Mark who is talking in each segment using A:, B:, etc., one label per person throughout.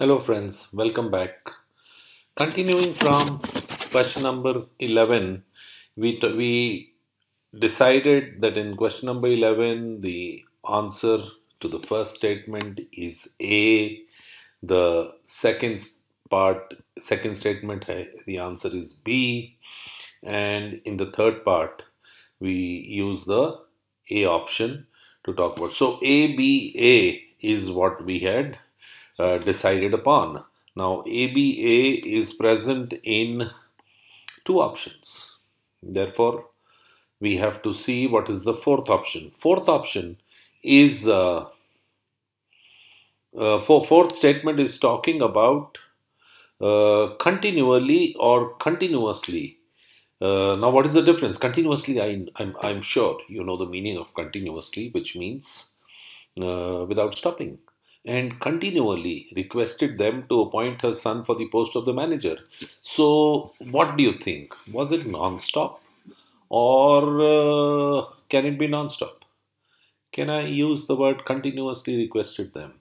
A: Hello friends, welcome back. Continuing from question number 11, we decided that in question number 11 the answer to the first statement is A. The second statement, the answer is B. And in the third part, we use the A option to talk about. So ABA is what we had decided upon. Now ABA is present in two options. Therefore, we have to see what is the fourth option. Fourth option is fourth statement is talking about continually or continuously. Now, what is the difference? Continuously, I'm sure you know the meaning of continuously, which means without stopping. And continually requested them to appoint her son for the post of the manager. So, what do you think? Was it non-stop, or can it be non-stop? Can I use the word continuously requested them?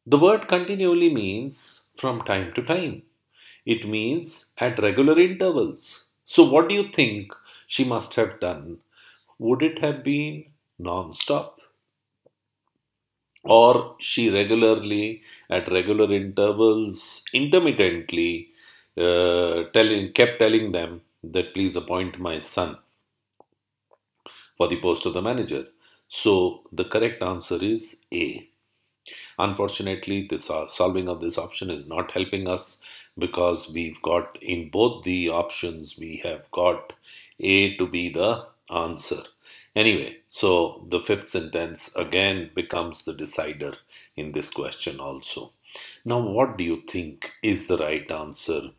A: The word continually means from time to time. It means at regular intervals. So, what do you think she must have done? Would it have been non-stop? Or she regularly, at regular intervals, intermittently, kept telling them that please appoint my son for the post of the manager. So the correct answer is A. Unfortunately, this solving of this option is not helping us because we've got in both the options, we have got A to be the answer. Anyway, so the fifth sentence again becomes the decider in this question also. Now, what do you think is the right answer?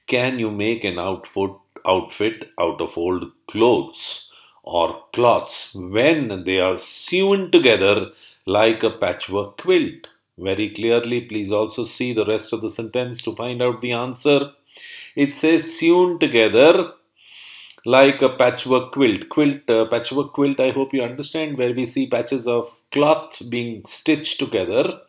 A: Can you make an outfit out of old clothes or cloths when they are sewn together like a patchwork quilt? Very clearly, please also see the rest of the sentence to find out the answer. It says sewn together like a patchwork quilt. Patchwork quilt, I hope you understand, where we see patches of cloth being stitched together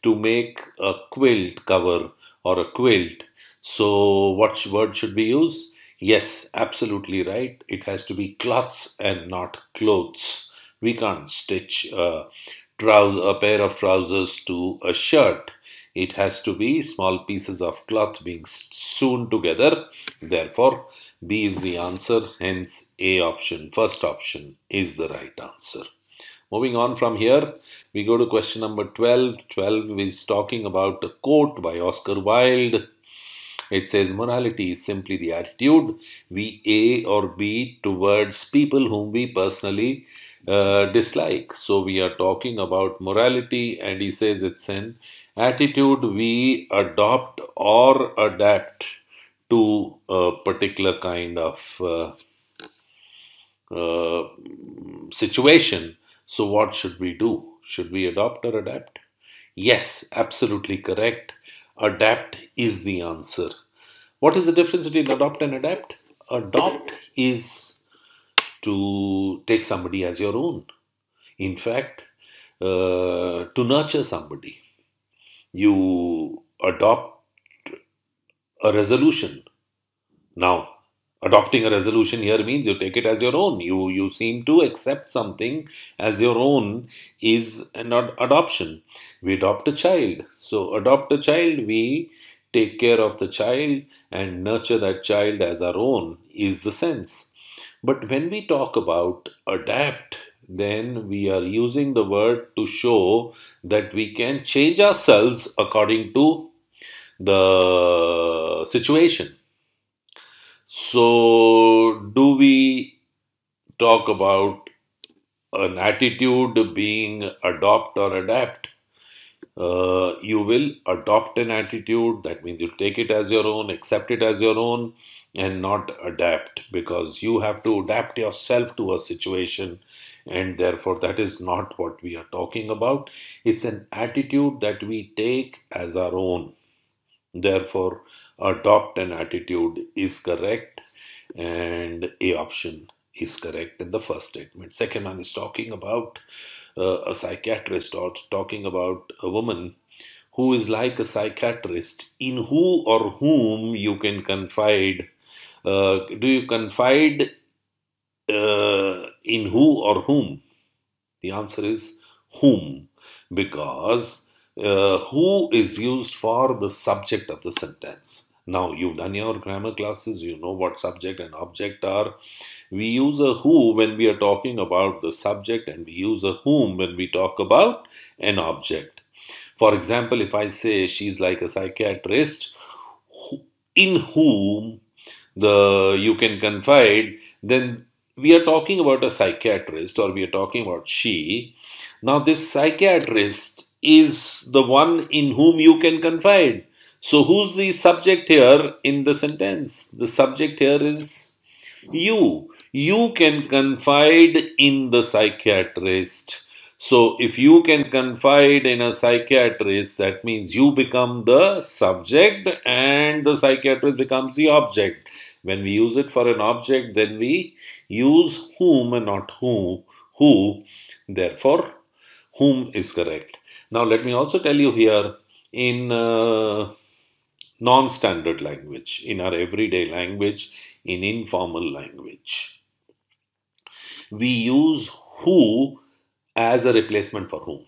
A: to make a quilt cover or a quilt. So what word should we use? Yes, absolutely right. It has to be cloths and not clothes. We can't stitch a pair of trousers to a shirt. It has to be small pieces of cloth being sewn together. Therefore, B is the answer. Hence, A option, first option, is the right answer. Moving on from here, we go to question number 12. 12 is talking about a quote by Oscar Wilde. It says, morality is simply the attitude we A or B towards people whom we personally dislike. So we are talking about morality, and he says it's an attitude we adopt or adapt to a particular kind of situation. So what should we do? Should we adopt or adapt? Yes, absolutely correct. Adapt is the answer. What is the difference between adopt and adapt? Adopt is to take somebody as your own. In fact, to nurture somebody. You adopt a resolution. Now, adopting a resolution here means you take it as your own. You seem to accept something as your own is an adoption. We adopt a child. So, adopt a child, we take care of the child and nurture that child as our own is the sense. But when we talk about adapt, then we are using the word to show that we can change ourselves according to the situation. So, do we talk about an attitude being adopt or adapt? You will adopt an attitude, that means you take it as your own, accept it as your own, and not adapt, because you have to adapt yourself to a situation, and therefore that is not what we are talking about. It's an attitude that we take as our own. Therefore, adopt an attitude is correct, and A option is correct in the first statement. Second one is talking about a psychiatrist, or talking about a woman who is like a psychiatrist, in who or whom you can confide. Do you confide in who or whom? The answer is whom, because who is used for the subject of the sentence. Now, you've done your grammar classes, you know what subject and object are. We use a who when we are talking about the subject, and we use a whom when we talk about an object. For example, if I say she's like a psychiatrist in whom you can confide, then we are talking about a psychiatrist, or we are talking about she. Now, this psychiatrist is the one in whom you can confide. So, who's the subject here in the sentence? The subject here is you. You can confide in the psychiatrist. So, if you can confide in a psychiatrist, that means you become the subject and the psychiatrist becomes the object. When we use it for an object, then we use whom and not who. Therefore, whom is correct. Now, let me also tell you here, in non-standard language, in our everyday language, in informal language, we use who as a replacement for whom.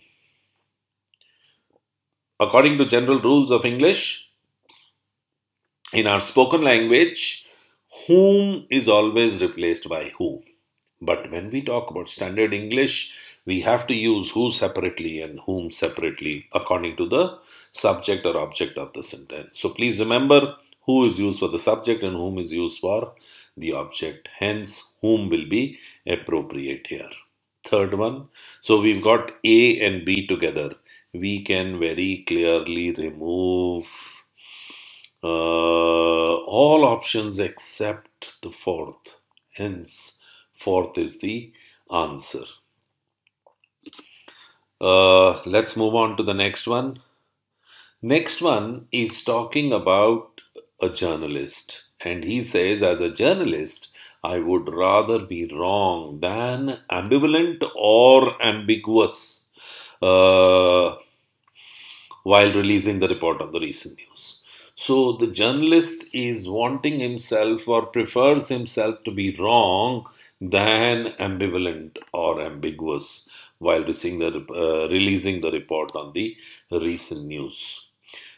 A: According to general rules of English, in our spoken language, whom is always replaced by who. But when we talk about standard English, we have to use who separately and whom separately according to the subject or object of the sentence. So please remember, who is used for the subject and whom is used for the object. Hence, whom will be appropriate here. Third one, so we've got A and B together. We can very clearly remove all options except the fourth. Hence, fourth is the answer. Let's move on to the next one. Next one is talking about a journalist. And he says, as a journalist, I would rather be wrong than ambivalent or ambiguous while releasing the report of the recent news. So the journalist is wanting himself or prefers himself to be wrong than ambivalent or ambiguous while releasing the report on the recent news.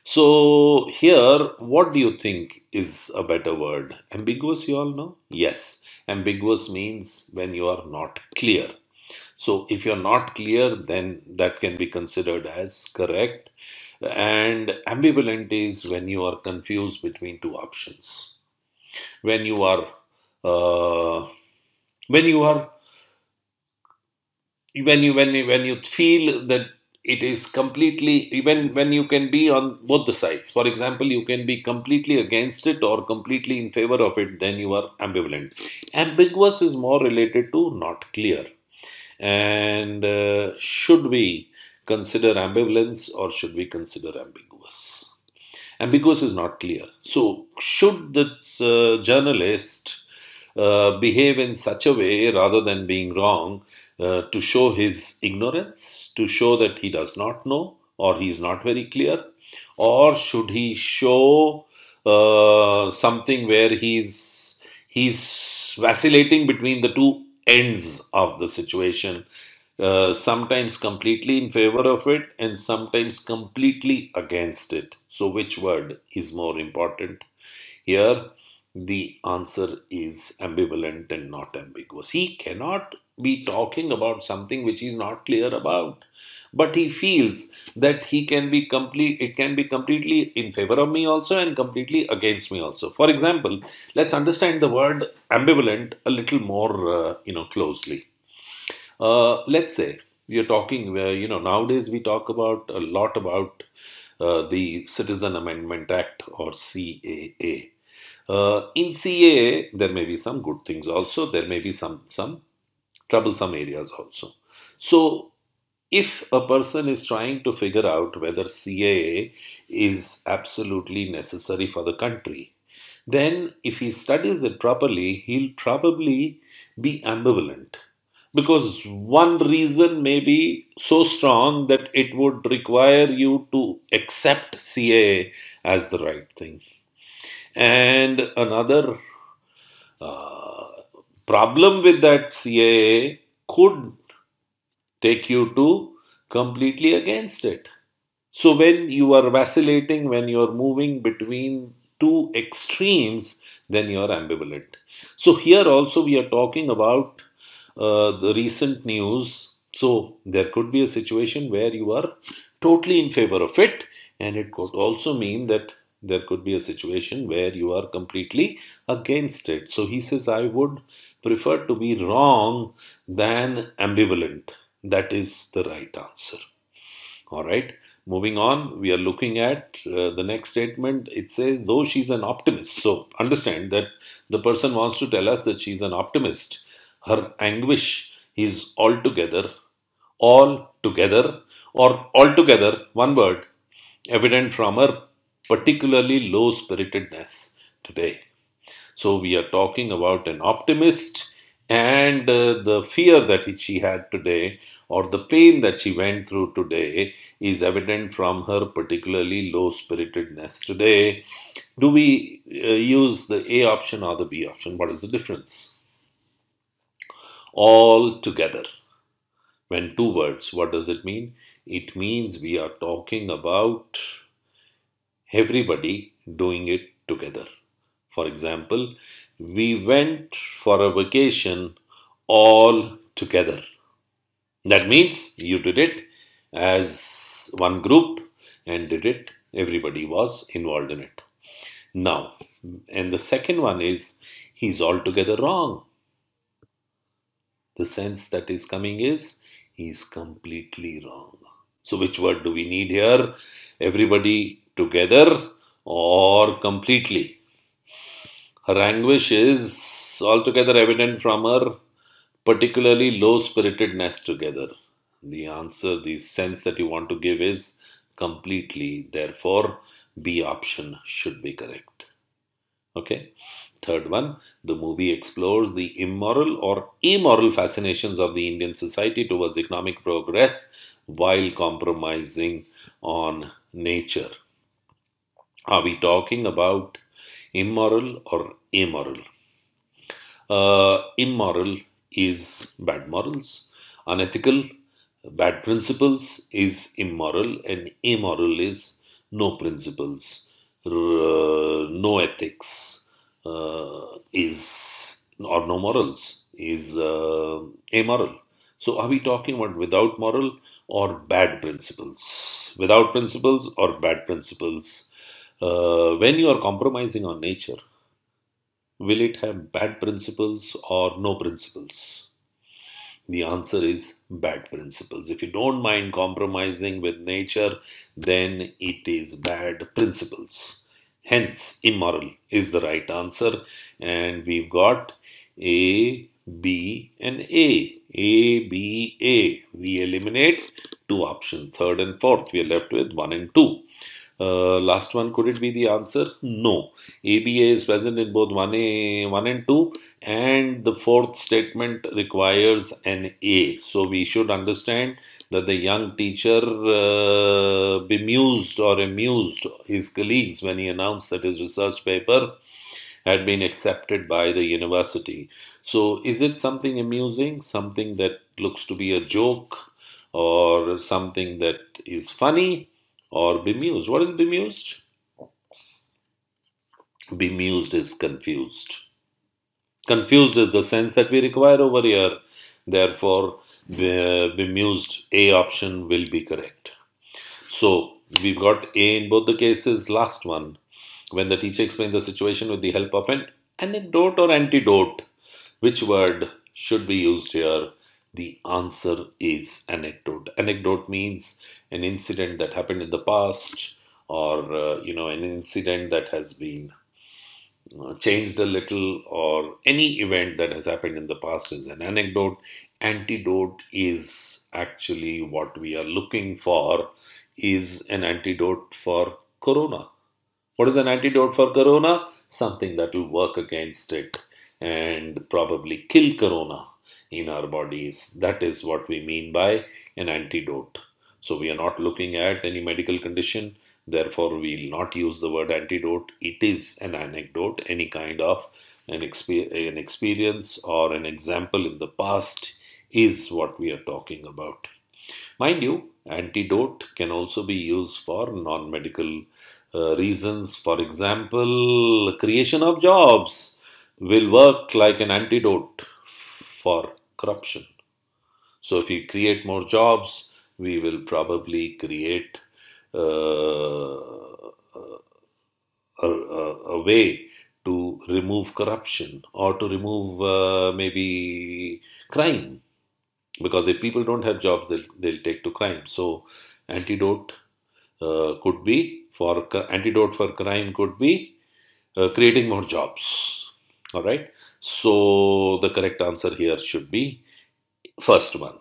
A: So here, what do you think is a better word? Ambiguous, you all know? Yes. Ambiguous means when you are not clear. So if you're not clear, then that can be considered as correct. And ambivalent is when you are confused between two options. When you are when you feel that it is completely, when you can be on both the sides. For example, you can be completely against it or completely in favor of it, then you are ambivalent. Ambiguous is more related to not clear. And should we consider ambivalence or should we consider ambiguous? Ambiguous is not clear. So should the journalist behave in such a way rather than being wrong to show his ignorance, to show that he does not know or he is not very clear? Or should he show something where he's vacillating between the two ends of the situation, sometimes completely in favor of it and sometimes completely against it? So which word is more important? Here the answer is ambivalent and not ambiguous. He cannot be talking about something which he is not clear about, but he feels that it can be completely in favor of me also and completely against me also. For example, let's understand the word ambivalent a little more closely. Let's say we are talking, nowadays we talk about a lot about the Citizen Amendment Act, or CAA. In CAA, there may be some good things also. There may be some troublesome areas also. So, if a person is trying to figure out whether CAA is absolutely necessary for the country, then if he studies it properly, he'll probably be ambivalent. because one reason may be so strong that it would require you to accept CAA as the right thing. And another uh, problem with that CAA could take you to completely against it. So when you are vacillating, when you are moving between two extremes, then you are ambivalent. So here also we are talking about the recent news. So there could be a situation where you are totally in favor of it, and it could also mean that there could be a situation where you are completely against it. So he says, I would prefer to be wrong than ambivalent. That is the right answer. All right. Moving on, we are looking at the next statement. It says, though she's an optimist. So understand that the person wants to tell us that she's an optimist. Her anguish is altogether, or altogether, one word, evident from her particularly low spiritedness today. So we are talking about an optimist, and the fear that she had today, or the pain that she went through today, is evident from her particularly low spiritedness today. Do we use the A option or the B option? What is the difference? All together. When two words, what does it mean? It means we are talking about everybody doing it together. For example, we went for a vacation all together. That means you did it as one group and did it, everybody was involved in it. Now, and the second one is he's altogether wrong. The sense that is coming is he's completely wrong. So, which word do we need here? Everybody together or completely? Her anguish is altogether evident from her particularly low spiritedness together. The answer, the sense that you want to give is completely. Therefore, B option should be correct. Okay. Third one, the movie explores the immoral or amoral fascinations of the Indian society towards economic progress while compromising on nature. Are we talking about immoral or amoral? Immoral is bad morals. Unethical, bad principles is immoral, and amoral is no principles, no ethics is, or no morals is amoral. So, are we talking about without moral or bad principles? Without principles or bad principles? When you are compromising on nature, will it have bad principles or no principles? The answer is bad principles. If you don't mind compromising with nature, then it is bad principles. Hence, immoral is the right answer. And we've got A, B, and A. A, B, A. We eliminate two options, third and fourth. We are left with 1 and 2. Last one, could it be the answer? No. ABA is present in both 1A, 1 and 2, and the fourth statement requires an A. So we should understand that the young teacher bemused or amused his colleagues when he announced that his research paper had been accepted by the university. So is it something amusing, something that looks to be a joke, or something that is funny? Or bemused. What is bemused? Bemused is confused. Confused is the sense that we require over here. Therefore, the bemused A option will be correct. So, we've got A in both the cases. Last one, when the teacher explained the situation with the help of an anecdote or antidote, which word should be used here? The answer is anecdote. Anecdote means an incident that happened in the past, or an incident that has been changed a little, or any event that has happened in the past is an anecdote. Antidote is actually what we are looking for, is an antidote for corona. What is an antidote for corona? Something that will work against it and probably kill corona in our bodies. That is what we mean by an antidote. So we are not looking at any medical condition, therefore we will not use the word antidote. It is an anecdote, any kind of an experience or an example in the past is what we are talking about. Mind you, antidote can also be used for non-medical reasons. For example, creation of jobs will work like an antidote for corruption. So if we create more jobs, we will probably create a way to remove corruption or to remove maybe crime. Because if people don't have jobs, they'll take to crime. So antidote could be for antidote for crime could be creating more jobs. All right. So the correct answer here should be first one.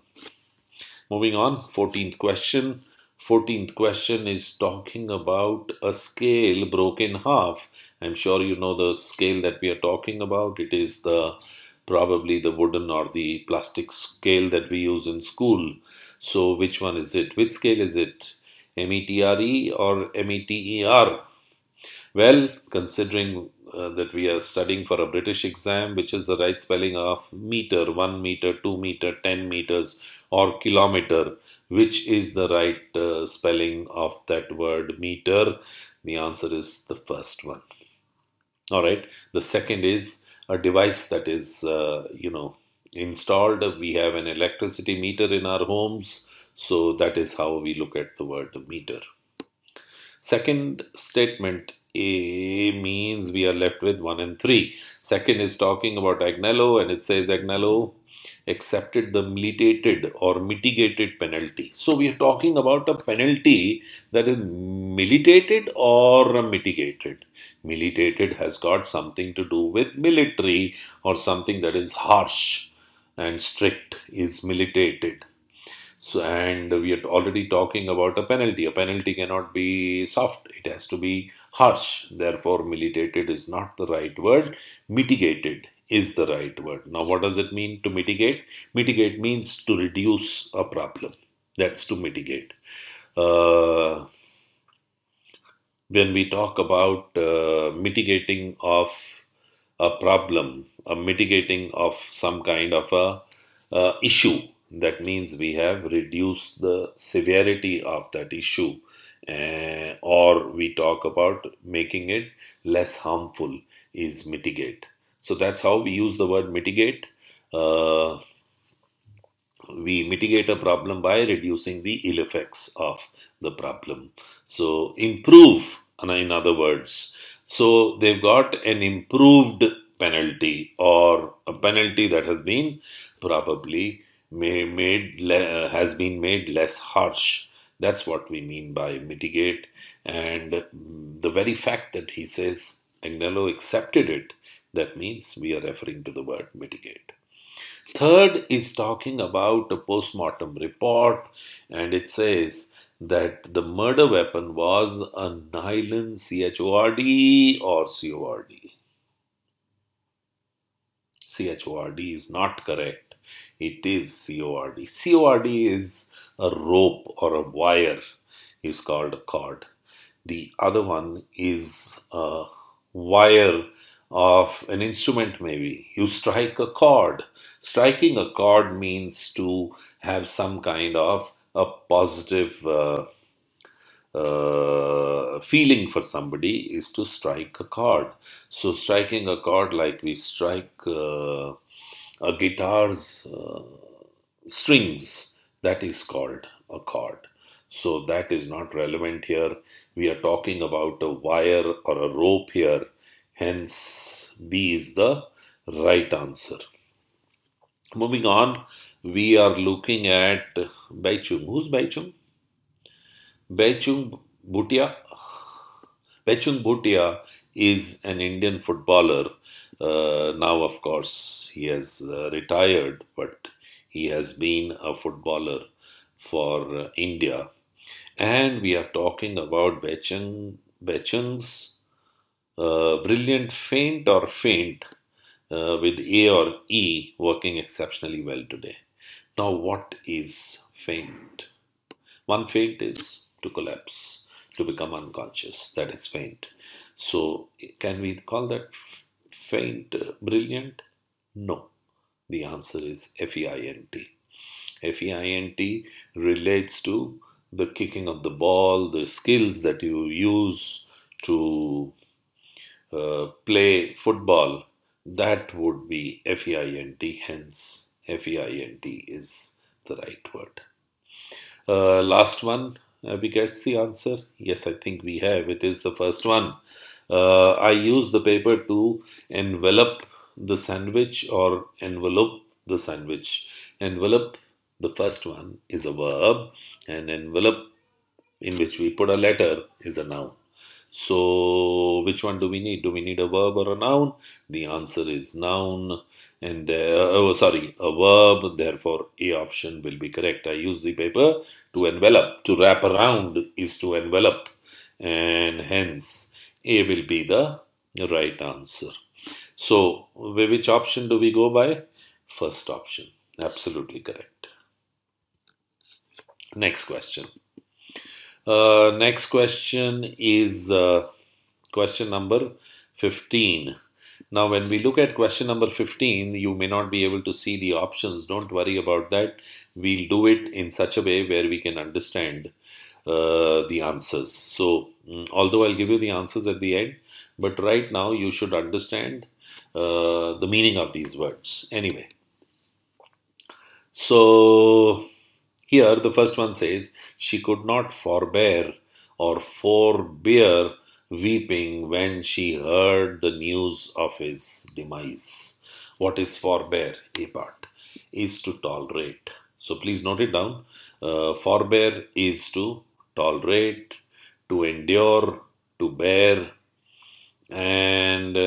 A: Moving on, 14th question. 14th question is talking about a scale broken in half. I'm sure you know the scale that we are talking about. It is the probably the wooden or the plastic scale that we use in school. So which one is it? Which scale is it? METRE or METER? Well, considering that we are studying for a British exam, which is the right spelling of meter, 1 meter, 2 meter, 10 meters, or kilometer, which is the right spelling of that word meter? The answer is the first one. All right. The second is a device that is, installed. We have an electricity meter in our homes. So that is how we look at the word meter. Second statement A means we are left with 1 and 3. Second is talking about Agnello, and it says Agnello accepted the mitigated penalty. So we are talking about a penalty that is militated or mitigated. Militated has got something to do with military or something that is harsh, and strict is militated. So, and we are already talking about a penalty. A penalty cannot be soft, it has to be harsh. Therefore, militated is not the right word. Mitigated is the right word. Now, what does it mean to mitigate? Mitigate means to reduce a problem. That's to mitigate. When we talk about mitigating of a problem, a mitigating of some kind of a issue, that means we have reduced the severity of that issue, or we talk about making it less harmful is mitigate. So that's how we use the word mitigate. We mitigate a problem by reducing the ill effects of the problem. So improve, in other words. So they've got an improved penalty, or a penalty that has been probably has been made less harsh. That's what we mean by mitigate. And the very fact that he says Agnello accepted it, that means we are referring to the word mitigate. Third is talking about a postmortem report, and it says that the murder weapon was a nylon CHORD or CORD. CHORD is not correct. It is CORD. CORD is a rope or a wire, is called a cord. The other one is a wire of an instrument, maybe. You strike a chord. Striking a chord means to have some kind of a positive feeling for somebody, is to strike a chord. So striking a chord like we strike a guitar's strings, that is called a chord. So that is not relevant here. We are talking about a wire or a rope here. Hence, B is the right answer. Moving on, we are looking at Baichung. Who's Baichung? Baichung Bhutia. Baichung Bhutia is an Indian footballer. Now, of course, he has retired, but he has been a footballer for India. And we are talking about Baichung's brilliant feint or feint, with A or E working exceptionally well today. Now, what is faint? One faint is to collapse, to become unconscious. That is faint. So, can we call that faint brilliant? No. The answer is FEINT. FEINT relates to the kicking of the ball, the skills that you use to play football. That would be FEINT. Hence, FEINT is the right word. Last one. Have we guessed the answer? Yes, I think we have. It is the first one. I use the paper to envelop the sandwich or envelope the sandwich. Envelope, the first one, is a verb, and envelope, in which we put a letter, is a noun. So, which one do we need? Do we need a verb or a noun? The answer is noun, and a verb. Therefore, A option will be correct. I use the paper to envelop. To wrap around is to envelop, and hence A will be the right answer. So, which option do we go by? First option. Absolutely correct. Next question. Next question is question number 15. Now, when we look at question number 15, you may not be able to see the options. Don't worry about that. We'll do it in such a way where we can understand the answers. So, although I'll give you the answers at the end, but right now you should understand the meaning of these words. Anyway, so here the first one says, she could not forbear or forbear weeping when she heard the news of his demise. What is forbear? A part is to tolerate. So please note it down. Forbear is to tolerate, to endure, to bear, and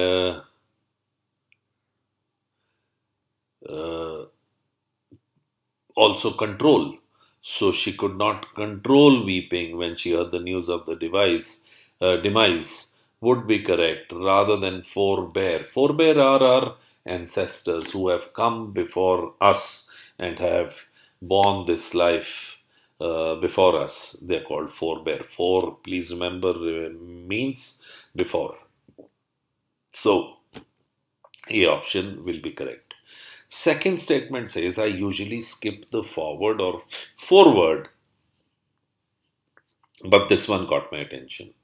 A: also control. So she could not control weeping when she heard the news of the demise would be correct rather than forbear. Forbear are our ancestors who have come before us and have borne this life before us. They are called forbear. For, please remember, means before. So, A option will be correct. Second statement says, I usually skip the forward or forward, but this one caught my attention.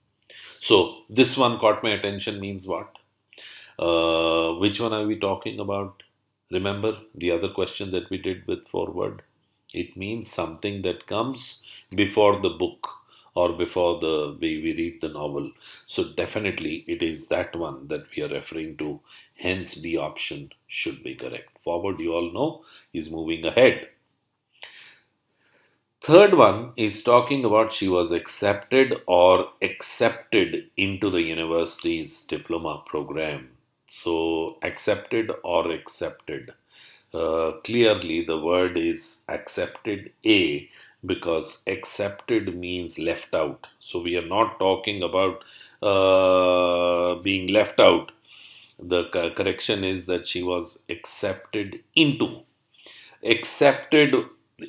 A: So, this one caught my attention means what? Which one are we talking about? Remember the other question that we did with forward? It means something that comes before the book or before the way we read the novel. So, definitely it is that one that we are referring to. Hence, B option should be correct. Forward, you all know, is moving ahead. Third one is talking about she was accepted or accepted into the university's diploma program. So, accepted or accepted. Clearly, the word is accepted A because accepted means left out. So, we are not talking about being left out. The correction is that she was accepted into. Accepted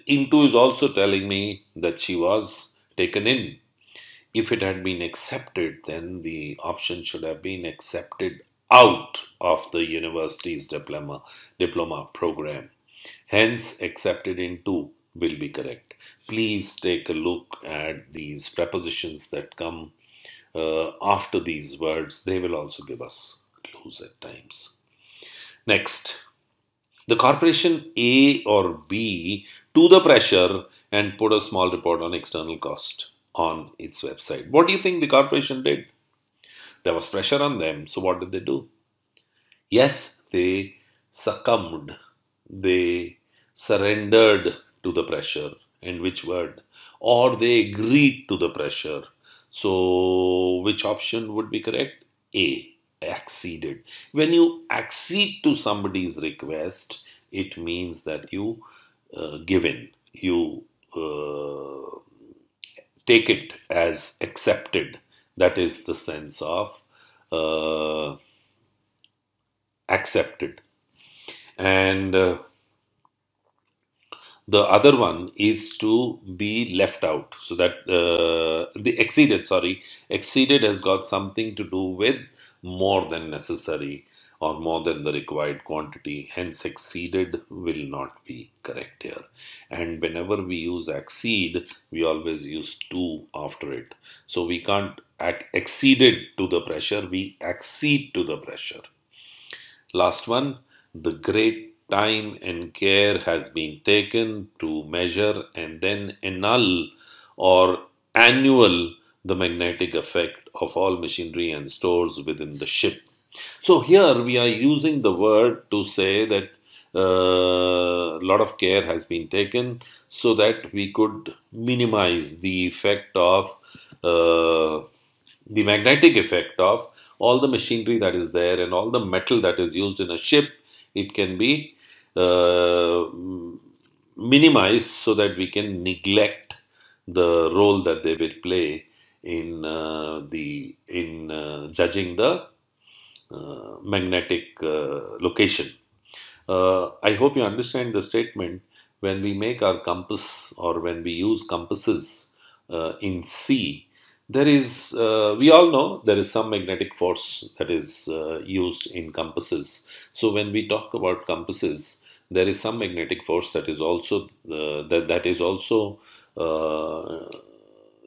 A: into is also telling me that she was taken in. If it had been accepted, then the option should have been accepted out of the university's diploma program. Hence, accepted into will be correct. Please take a look at these prepositions that come after these words. They will also give us clues at times. Next, the corporation A or B to the pressure and put a small report on external cost on its website. What do you think the corporation did? There was pressure on them, so what did they do? Yes, they succumbed. They surrendered to the pressure. And which word? Or they agreed to the pressure. So, which option would be correct? A. Acceded. When you accede to somebody's request, it means that you give in. You take it as accepted. That is the sense of accepted. And the other one is to be left out. So that the exceeded has got something to do with more than necessary or more than the required quantity. Hence, exceeded will not be correct here. And whenever we use exceed, we always use to after it. So we can't exceeded to the pressure, we accede to the pressure. Last one, the great time and care has been taken to measure and then annul or annual the magnetic effect of all machinery and stores within the ship. So here we are using the word to say that a lot of care has been taken so that we could minimize the effect of the magnetic effect of all the machinery that is there and all the metal that is used in a ship. It can be minimized so that we can neglect the role that they will play in judging the magnetic location. I hope you understand the statement. When we make our compass or when we use compasses in sea, there is, we all know there is some magnetic force that is used in compasses. So when we talk about compasses, there is some magnetic force that is also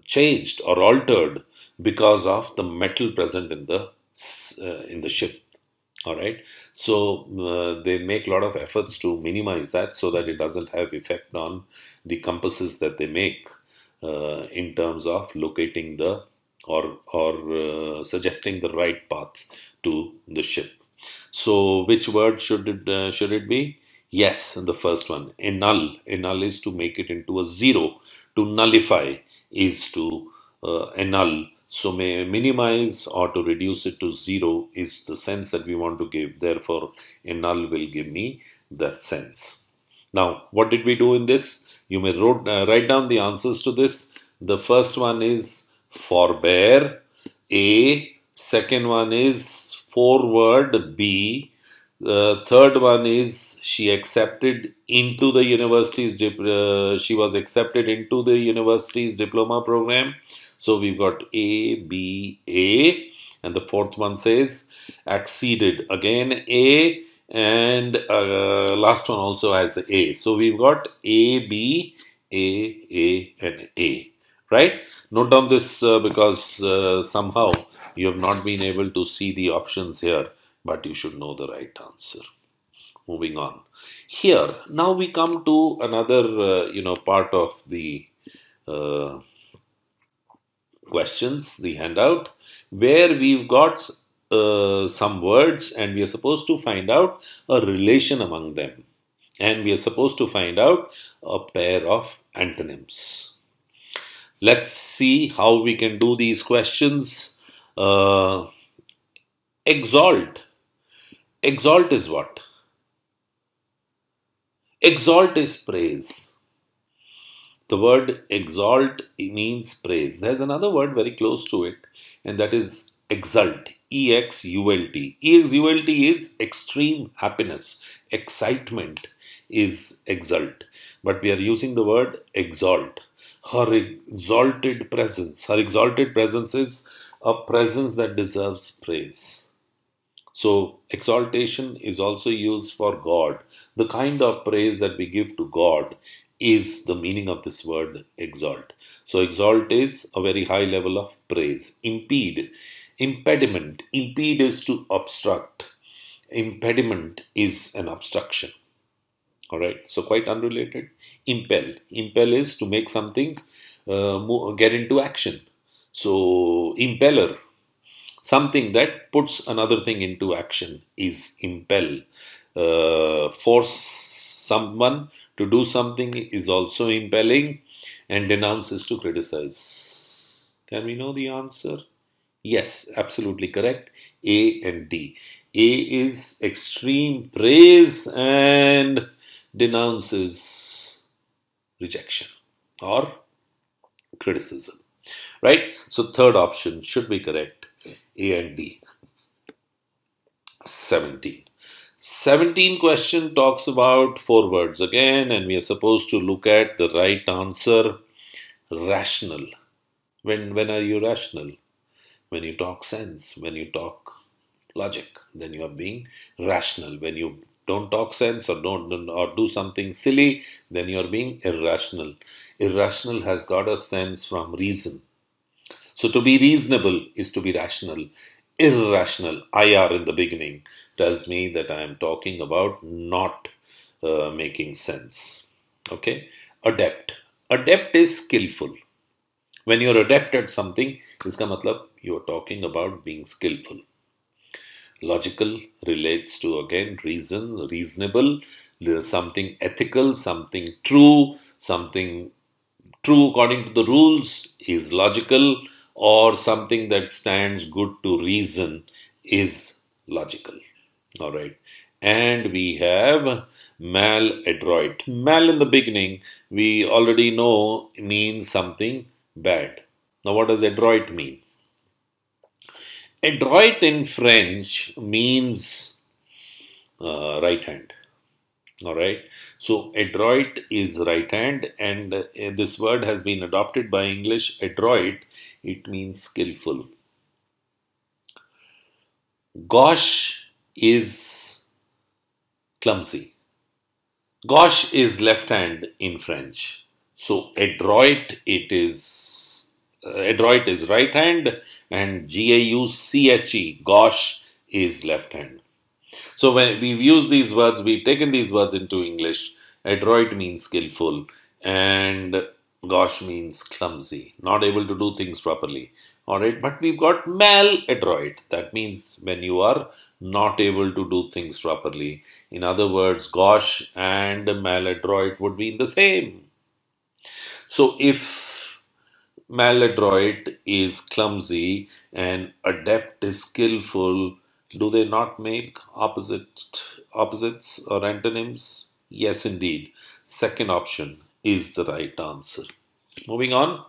A: changed or altered because of the metal present in the ship. All right. So they make a lot of efforts to minimize that so that it doesn't have effect on the compasses that they make in terms of locating the or suggesting the right path to the ship. So which word should it be? Yes, the first one, annul. Annul is to make it into a zero. To nullify is to annul. So may minimize or to reduce it to zero is the sense that we want to give. Therefore, annul will give me that sense. Now, what did we do in this? You may write down the answers to this. The first one is forbear, A. Second one is forward, B. Third one is she accepted into the university's she was accepted into the university's diploma program. So we've got A, B, A, and the fourth one says acceded, again A, and last one also has A. So we've got A, B, A, and A. Right? Note down this because somehow you have not been able to see the options here, but you should know the right answer. Moving on. Here, now we come to another, part of the questions, the handout, where we've got some words and we are supposed to find out a relation among them. And we are supposed to find out a pair of antonyms. Let's see how we can do these questions. Exalt. Exalt is what? Exalt is praise. The word exalt means praise. There's another word very close to it, and that is exult. E-X-U-L-T. E-X-U-L-T is extreme happiness. Excitement is exult. But we are using the word exalt. Her exalted presence. Her exalted presence is a presence that deserves praise. So, exaltation is also used for God. The kind of praise that we give to God is the meaning of this word exalt. So, exalt is a very high level of praise. Impede. Impediment. Impede is to obstruct. Impediment is an obstruction. Alright, so quite unrelated. Impel. Impel is to make something get into action. So, impeller. Something that puts another thing into action is impel. Force someone to do something is also impelling, and denounce is to criticize. Can we know the answer? Yes, absolutely correct. A and D. A is extreme praise and denounces rejection or criticism. Right? So third option should be correct. A and D. 17. 17 question talks about 4 words again, and we are supposed to look at the right answer. Rational. When are you rational? When you talk sense, when you talk logic, then you are being rational. When you don't talk sense or don't or do something silly, then you are being irrational. Irrational has got a sense from reason. So to be reasonable is to be rational. Irrational, IR in the beginning, tells me that I am talking about not making sense. Okay? Adept. Adept is skillful. When you're adept at something, iska matlab you are talking about being skillful. Logical relates to again reason, reasonable, something ethical, something true according to the rules is logical, or something that stands good to reason is logical. All right. And we have maladroit. Mal in the beginning, we already know means something bad. Now, what does adroit mean? Adroit in French means right hand. All right. So adroit is right hand, and this word has been adopted by English. Adroit, it means skillful. Gauche is clumsy. Gauche is left hand in French. So adroit, adroit is right hand, and Gauche, gauche is left hand. So when we've used these words, we've taken these words into English. Adroit means skillful, and gauche means clumsy, not able to do things properly. All right, but we've got maladroit. That means when you are not able to do things properly. In other words, gauche and maladroit would be the same. So if maladroit is clumsy and adept is skillful, do they not make opposites or antonyms? Yes, indeed. Second option is the right answer. Moving on,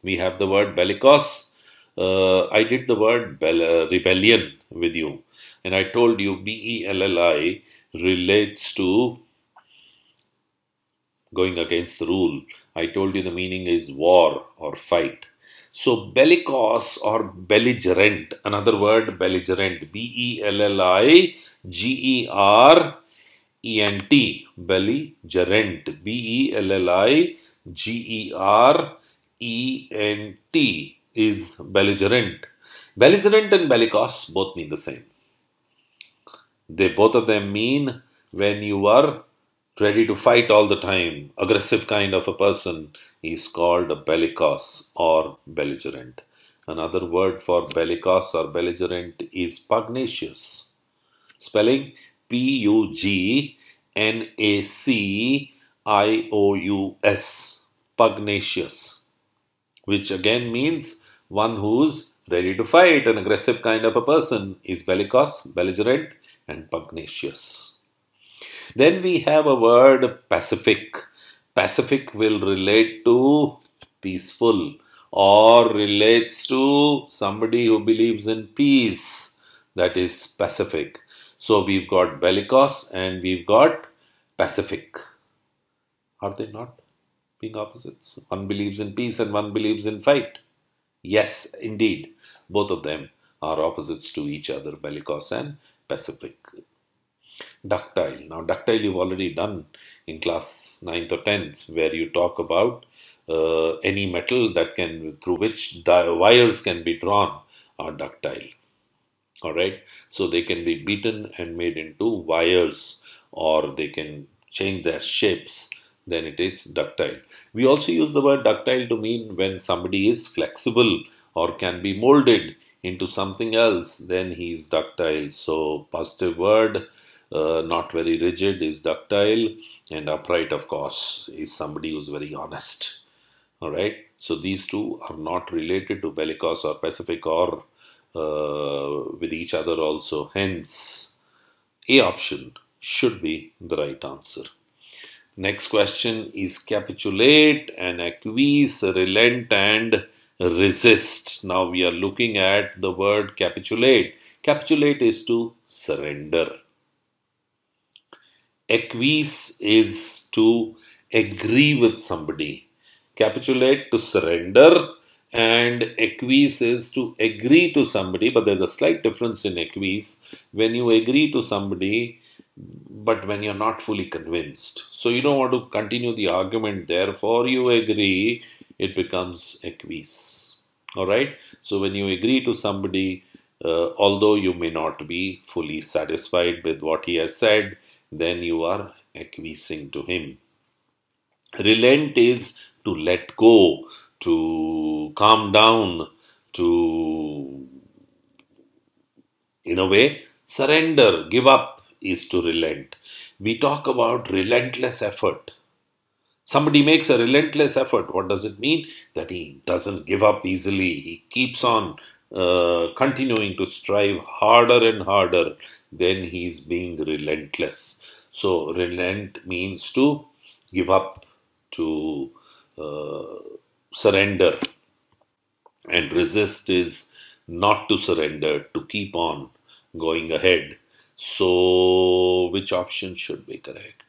A: we have the word bellicose. I did the word rebellion with you, and I told you belli relates to going against the rule. I told you the meaning is war or fight. So bellicose or belligerent, another word belligerent, belligerent, belligerent, belligerent is belligerent. Belligerent and bellicose both mean the same. Both of them mean when you are ready to fight all the time, aggressive kind of a person is called a bellicose or belligerent. Another word for bellicose or belligerent is pugnacious. Spelling Pugnacious, pugnacious, which again means one who's ready to fight, an aggressive kind of a person is bellicose, belligerent, and pugnacious. Then we have a word pacific. Pacific will relate to peaceful or relates to somebody who believes in peace. That is pacific. So we've got bellicose and we've got pacific. Are they not being opposites? One believes in peace and one believes in fight. Yes, indeed. Both of them are opposites to each other, bellicose and pacific. Ductile. Now, ductile you've already done in class 9th or 10th, where you talk about any metal that can, through which wires can be drawn, are ductile. All right. So they can be beaten and made into wires, or they can change their shapes. Then it is ductile. We also use the word ductile to mean when somebody is flexible or can be molded into something else, then he is ductile. So positive word, not very rigid is ductile, and upright, of course, is somebody who's very honest. All right. So these two are not related to bellicose or pacific or with each other also. Hence, A option should be the right answer. Next question is capitulate and acquiesce, relent and resist. Now we are looking at the word capitulate. Capitulate is to surrender. Acquiesce is to agree with somebody. Capitulate to surrender, and acquiesce is to agree to somebody, but there's a slight difference in acquiesce. When you agree to somebody, but when you're not fully convinced. So you don't want to continue the argument, therefore you agree, it becomes acquiesce. Alright? So when you agree to somebody, although you may not be fully satisfied with what he has said, then you are acquiescing to him. Relent is to let go, to calm down, to, in a way, surrender, give up is to relent. We talk about relentless effort. Somebody makes a relentless effort. What does it mean? That he doesn't give up easily. He keeps on continuing to strive harder and harder. Then he's being relentless. So, relent means to give up, to surrender. And resist is not to surrender, to keep on going ahead. So, which option should be correct?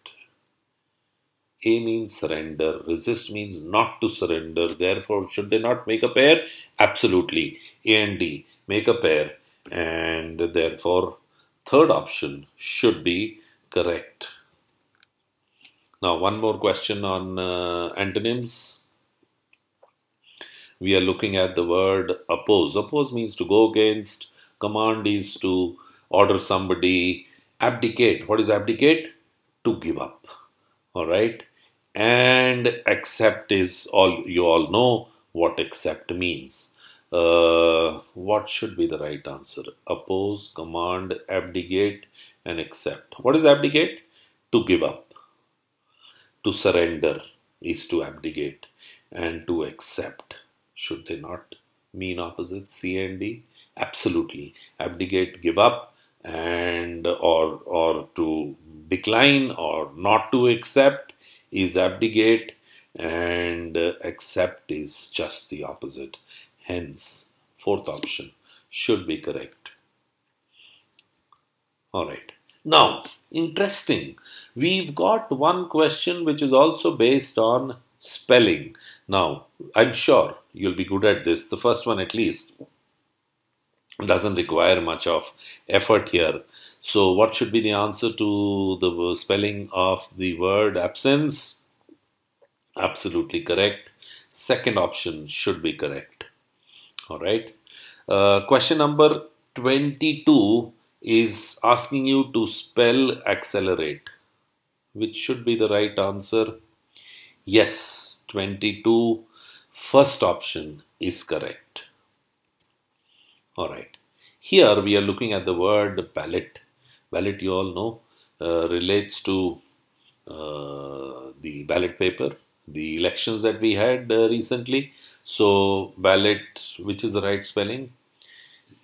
A: A means surrender, resist means not to surrender. Therefore, should they not make a pair? Absolutely. A and D make a pair, and therefore, third option should be correct. Now, one more question on antonyms. We are looking at the word oppose. Oppose means to go against. Command is to order somebody. Abdicate. What is abdicate? To give up. All right. And accept is all, you all know what accept means. What should be the right answer? Oppose, command, abdicate, and accept. What is abdicate? To give up. To surrender is to abdicate, and to accept. Should they not mean opposites, C and D? Absolutely. Abdicate, give up, and or to decline or not to accept is abdicate, and accept is just the opposite. Hence, fourth option should be correct. All right. Now, interesting. We've got one question which is also based on spelling. Now, I'm sure you'll be good at this. The first one, at least, doesn't require much of effort here. So, what should be the answer to the spelling of the word absence? Absolutely correct. Second option should be correct. All right. Question number 22 is asking you to spell accelerate. Which should be the right answer? Yes, 22. First option is correct. All right. Here we are looking at the word ballot. Ballot, you all know, relates to the ballot paper, the elections that we had recently. So, ballot, which is the right spelling?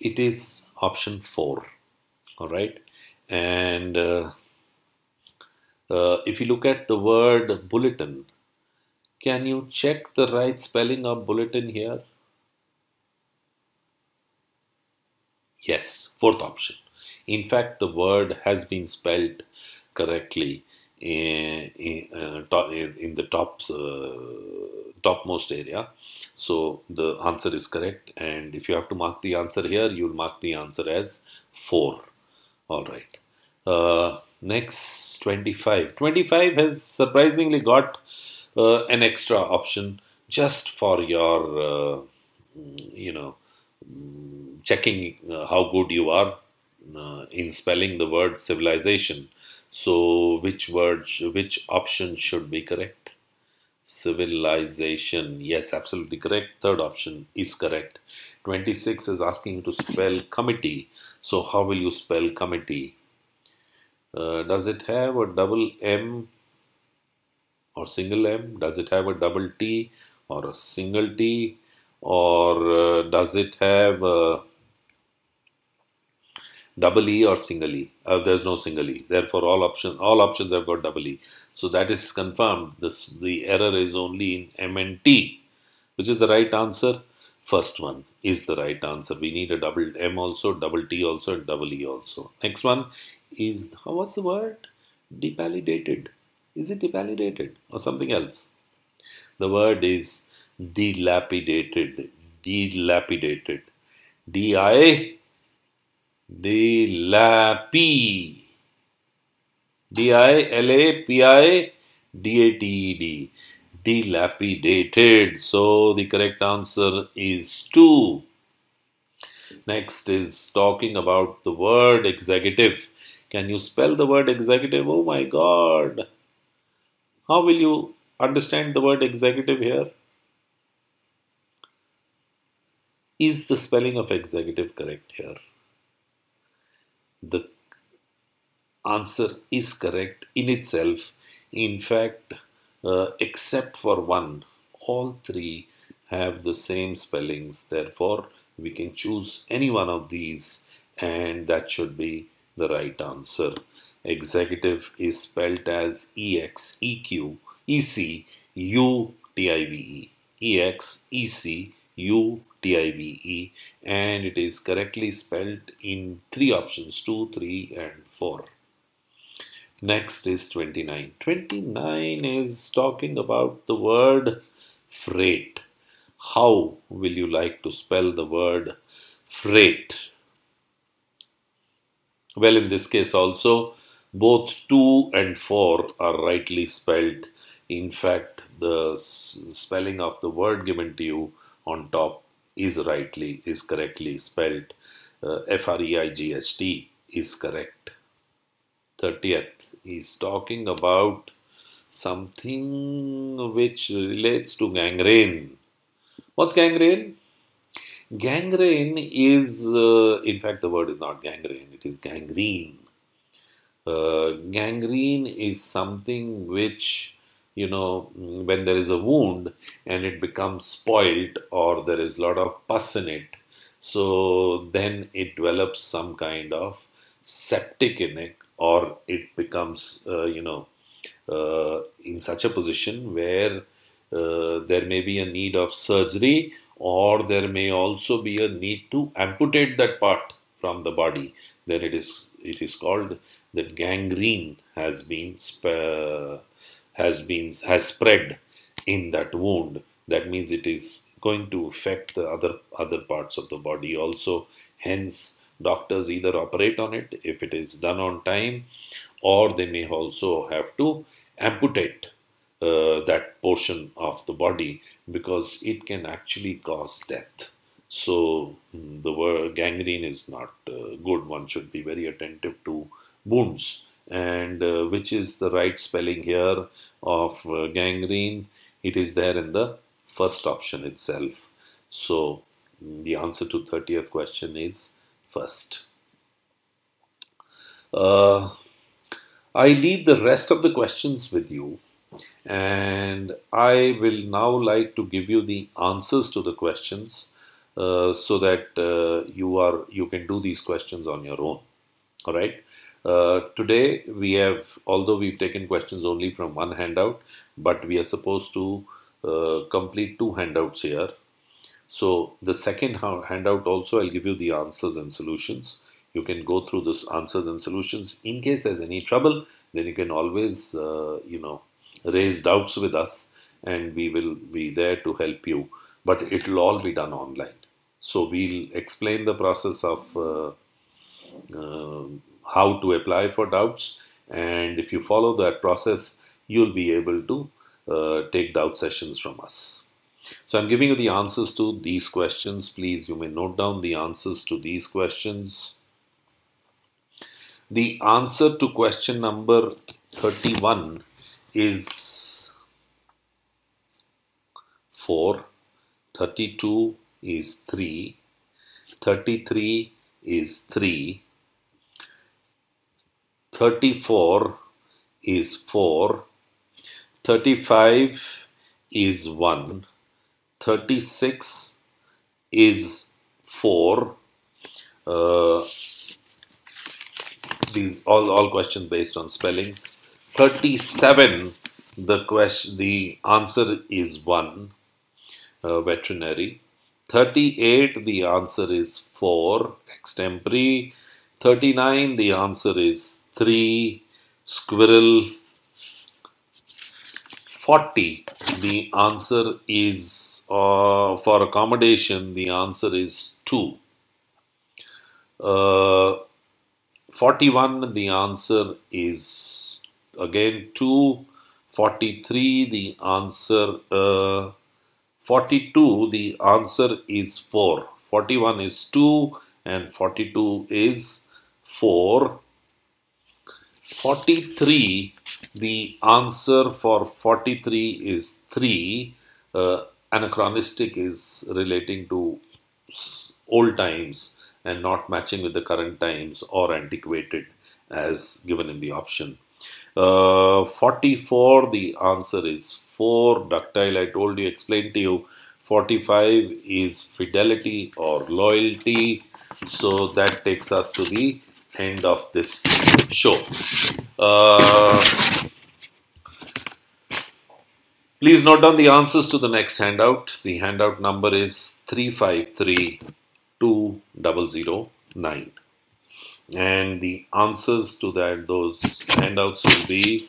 A: It is option 4. All right. And if you look at the word bulletin, can you check the right spelling of bulletin here? Yes, fourth option. In fact, the word has been spelled correctly in the topmost area. So the answer is correct. And if you have to mark the answer here, you'll mark the answer as 4. All right. Next, 25. 25 has surprisingly got an extra option just for your, checking how good you are in spelling the word civilization. So, which option should be correct? Civilization. Yes, absolutely correct. Third option is correct. 26 is asking you to spell committee. So, how will you spell committee? Does it have a double M or single M? Does it have a double T or a single T? Or does it have a double E or single E? There's no single E. Therefore, all options have got double E. So that is confirmed. The error is only in M and T. Which is the right answer? First one is the right answer. We need a double M also, double T also, and double E also. Next one is, what's the word? Depalidated. Is it depalidated or something else? The word is dilapidated. Dilapidated. D-I, dilapi. D-I-L-A-P-I-D-A-T-E-D. Dilapidated. So the correct answer is 2. Next is talking about the word executive. Can you spell the word executive? Oh my God. How will you understand the word executive here? Is the spelling of executive correct here? The answer is correct in itself. In fact, except for one, all three have the same spellings. Therefore, we can choose any one of these and that should be the right answer. Executive is spelled as E-X-E-Q-E-C-U-T-I-V-E. E-X-E-C-U-T-I-V-E, and it is correctly spelled in 3 options, 2, 3 and 4. Next is 29. 29 is talking about the word freight. How will you like to spell the word freight? Well, in this case also, both 2 and 4 are rightly spelled. In fact, the spelling of the word given to you on top is correctly spelled. F-R-E-I-G-H-T is correct. 30th is talking about something which relates to gangrene. What's gangrene? Gangrene is, in fact, the word is not gangrene, it is gangrene. Gangrene is something which, when there is a wound and it becomes spoiled or there is a lot of pus in it, so then it develops some kind of septic in it, or it becomes, in such a position where there may be a need of surgery, or there may also be a need to amputate that part from the body. Then it is called that gangrene has spread in that wound. That means it is going to affect the other parts of the body also. Hence, doctors either operate on it if it is done on time, or they may also have to amputate that portion of the body, because it can actually cause death. So the word gangrene is not good. One should be very attentive to wounds. And which is the right spelling here of gangrene? It is there in the first option itself. So the answer to 30th question is first. I leave the rest of the questions with you, and I will now like to give you the answers to the questions so that you can do these questions on your own. All right. Today although we've taken questions only from one handout, but we are supposed to complete 2 handouts here. So the second handout also, I'll give you the answers and solutions. You can go through this answers and solutions. In case there's any trouble, then you can always, raise doubts with us, and we will be there to help you. But it will all be done online. So we'll explain the process of how to apply for doubts, and if you follow that process, you'll be able to take doubt sessions from us. So I'm giving you the answers to these questions. Please, you may note down the answers to these questions. The answer to question number 31 is 4, 32 is 3, 33 is 3, 34 is 4, 35 is 1, 36 is 4. These all questions based on spellings. 37, the answer is 1, veterinary. 38, the answer is 4, extempore. 39, the answer is 3, Squirrel 40. The answer is, for accommodation, the answer is 2. 41, the answer is again 2. 43, the answer, 42, the answer is 4. 41 is 2 and 42 is 4. 43, the answer for 43 is 3. Anachronistic is relating to old times and not matching with the current times, or antiquated as given in the option. 44, the answer is 4. Ductile, I told you, explained to you. 45 is fidelity or loyalty. So that takes us to the end of this show. Please note down the answers to the next handout. The handout number is 3532009. And the answers to those handouts will be,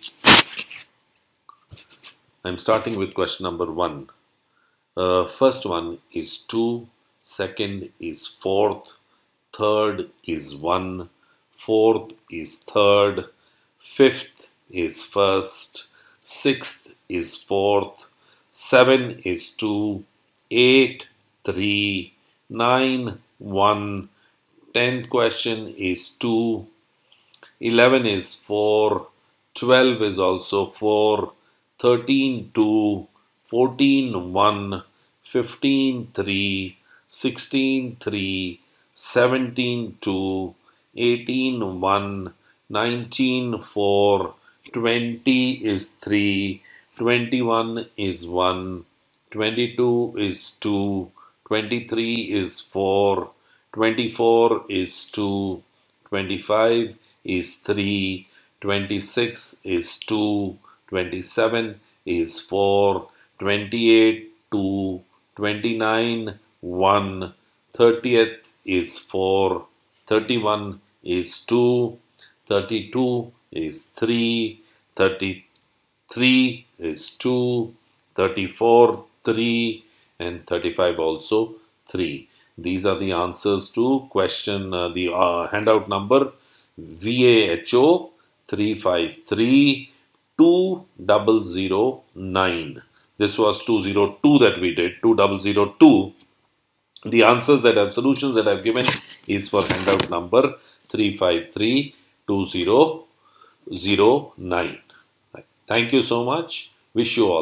A: I'm starting with question number 1. First one is 2, second is 4th, third is 1, fourth is third, fifth is first, sixth is fourth, 7 is 2, 8, 3, 9, 1, 10th question is 2, 11 is 4, 12 is also 4, 13, 2, 14, 1, 15, 3, 16, 3, 17, 2, 18, 1, 19, 4, 20 is 3, 21 is 1, 22 is 2, 23 is 4, 24 is 2, 25 is 3, 26 is 2, 27 is 4, 28, 2, 29, 1, 30th is 4, 31 is 2, 32 is 3, 33 is 2, 34, 3, and 35 also 3. These are the answers to question, the handout number VAHO 353209. This was 202 that we did, 2002. The answers that have, solutions that I've given is for handout number 3532009. Thank you so much. Wish you all